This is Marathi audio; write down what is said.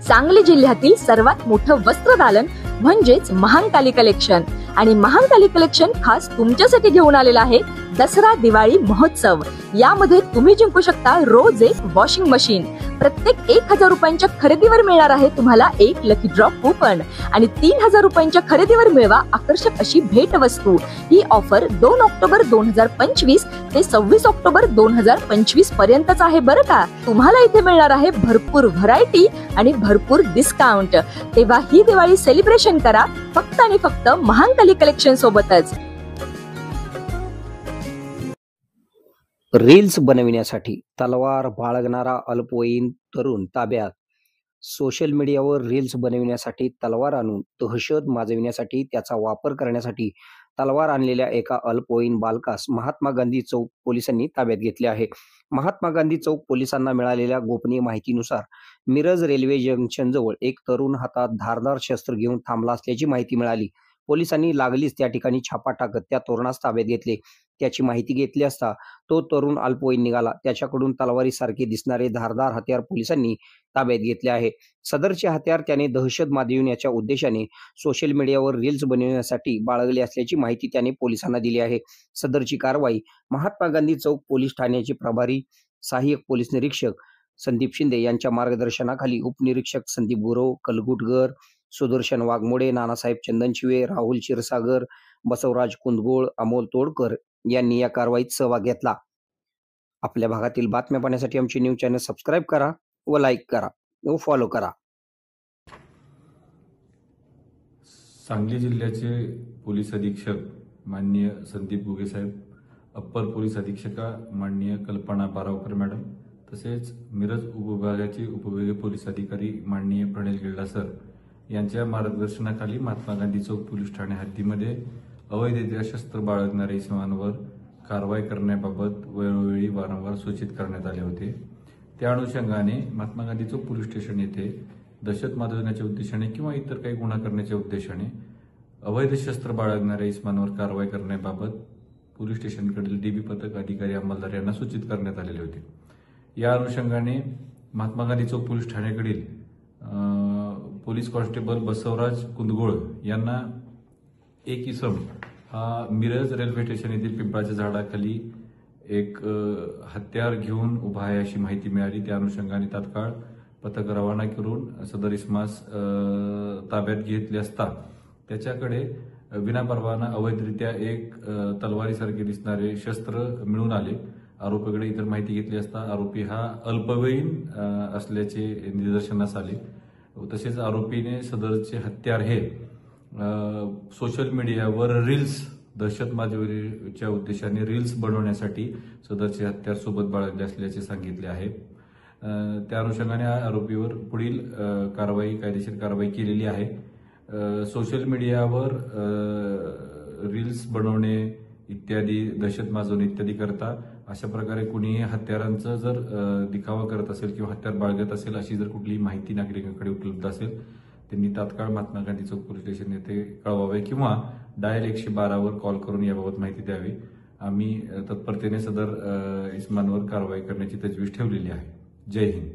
सांगली जिल्ह्यातील सर्वात मोठं वस्त्रदालन म्हणजेच महांकाली कलेक्शन. आणि महांकाली कलेक्शन खास तुमच्यासाठी घेऊन आलेला आहे दसरा दिवाळी महोत्सव. यामध्ये तुम्ही जिंकू शकता रोज एक वॉशिंग मशीन. प्रत्येक 1000 रुपयांच्या खरेदीवर मिळणार आहे तुम्हाला एक लकी ड्रॉ कूपन आणि 3000 रुपयांच्या खरेदीवर मिळवा आकर्षक अशी भेट वस्तू. ही ऑफर 2 ऑक्टोबर 2025 ते 26 ऑक्टोबर 2025 पर्यंतच आहे बरं का. तुम्हाला इथे मिळणार आहे भरपूर व्हरायटी आणि भरपूर डिस्काउंट. तेव्हा ही दिवाळी सेलिब्रेशन करा फक्त आणि फक्त महांकाली कलेक्शन सोबतच. रील्स बनविण्यासाठी तलवार बाळगणारा अल्पवयीन तरुण ताब्यात. सोशल मीडियावर रील्स बनविण्यासाठी तलवार आणून दहशत माजविण्यासाठी त्याचा वापर करण्यासाठी तलवार आणलेल्या एका अल्पवयीन बालकास महात्मा गांधी चौक पोलिसांनी ताब्यात घेतले आहे. महात्मा गांधी चौक पोलिसांना मिळालेल्या गोपनीय माहितीनुसार मिरज रेल्वे जंक्शनजवळ एक तरुण हातात धारदार शस्त्र घेऊन थांबला असल्याची माहिती मिळाली. पोलिसांनी लागलीच त्या ठिकाणी छापा टाकत त्या तरुणास ताब्यात घेतले. त्याची माहिती घेतली असता तो तरुण अल्पवयीन निघाला. त्याच्याकडून तलवारीसारखे दिसणारे धारदार हत्यार पोलिसांनी ताब्यात घेतले आहे. सदरचे हत्यार त्याने दहशत माजविण्याच्या उद्देशाने सोशल मीडियावर रील्स बनविण्यासाठी बाळगले असल्याची माहिती त्याने पोलिसांना दिली आहे. सदरची कारवाई महात्मा गांधी चौक पोलीस ठाण्याचे प्रभारी सहाय्यक पोलीस निरीक्षक संदीप शिंदे यांच्या मार्गदर्शनाखाली उपनिरीक्षक संदीप गुरव, कलगुटगर, सुदर्शन वाघमोडे, नानासाहेब चंदनशिवे, राहुल क्षीरसागर, बसवराज कुंदगोळ, अमोल तोडकर यांनी या कारवाईत सहभाग घेतला. आपल्या भागातील बातम्या पाहण्यासाठी आमचे न्यूज चॅनल सबस्क्राईब करा व लाईक करा व फॉलो करा. सांगली जिल्ह्याचे पोलीस अधीक्षक माननीय संदीप गुगे साहेब, अप्पर पोलीस अधीक्षका माननीय कल्पना बारावकर मॅडम, तसेच मिरज उपविभागाचे उपविभागीय पोलीस अधिकारी माननीय प्रणिल गिल्डा सर यांच्या मार्गदर्शनाखाली महात्मा गांधी चौक पोलीस ठाणे हद्दीमध्ये अवैधरित्या शस्त्र बाळगणाऱ्या इसमांवर कारवाई करण्याबाबत वेळोवेळी वारंवार सूचित करण्यात आले होते. त्या अनुषंगाने महात्मा गांधी चौक पोलीस स्टेशन येथे दहशत माजवण्याच्या उद्देशाने किंवा इतर काही गुन्हा करण्याच्या उद्देशाने अवैध शस्त्र बाळगणाऱ्या इसमांवर कारवाई करण्याबाबत पोलीस स्टेशनकडील डीबी पथक अधिकारी अंमलदार यांना सूचित करण्यात आलेले होते. या अनुषंगाने महात्मा गांधी चौक पोलीस ठाण्याकडील पोलीस कॉन्स्टेबल बसवराज कुंदगोळ यांना एक इसम हा मिरज रेल्वे स्टेशन येथील पिंपळाच्या झाडाखाली एक हत्यार घेऊन उभा आहे अशी माहिती मिळाली. त्या अनुषंगाने तात्काळ पथक रवाना करून सदर इसमास ताब्यात घेतले असता त्याच्याकडे विनापरवाना अवैधरित्या एक तलवारीसारखे दिसणारे शस्त्र मिळून आले. आरोपीकडे इतर माहिती घेतली असता आरोपी हा अल्पवयीन असल्याचे निदर्शनास आले. तसेच आरोपीने सदरचे हत्यार हे सोशल मीडियावर रील्स दहशत माजवण्याच्या उद्देशाने रील्स बनवण्यासाठी सदरचे हत्यार सोबत बाळगले असल्याचे सांगितले आहे. त्या अनुषंगाने आरोपीवर पुढील कायदेशीर कारवाई केलेली आहे. सोशल मीडियावर रील्स बनवणे इत्यादी, दहशत माजवणे इत्यादी करता अशा प्रकारे कुणीही हत्यारांचा जर दिखावा करत असेल किंवा हत्यार बाळगत असेल अशी जर कुठलीही माहिती नागरिकांकडे उपलब्ध असेल त्यांनी तात्काळ महात्मा गांधी चौक पोलीस स्टेशन येथे कळवावे किंवा डायल 112 वर कॉल करून याबाबत माहिती द्यावी. आम्ही तत्परतेने सदर इसमांवर कारवाई करण्याची तजवीज ठेवलेली आहे. जय हिंद.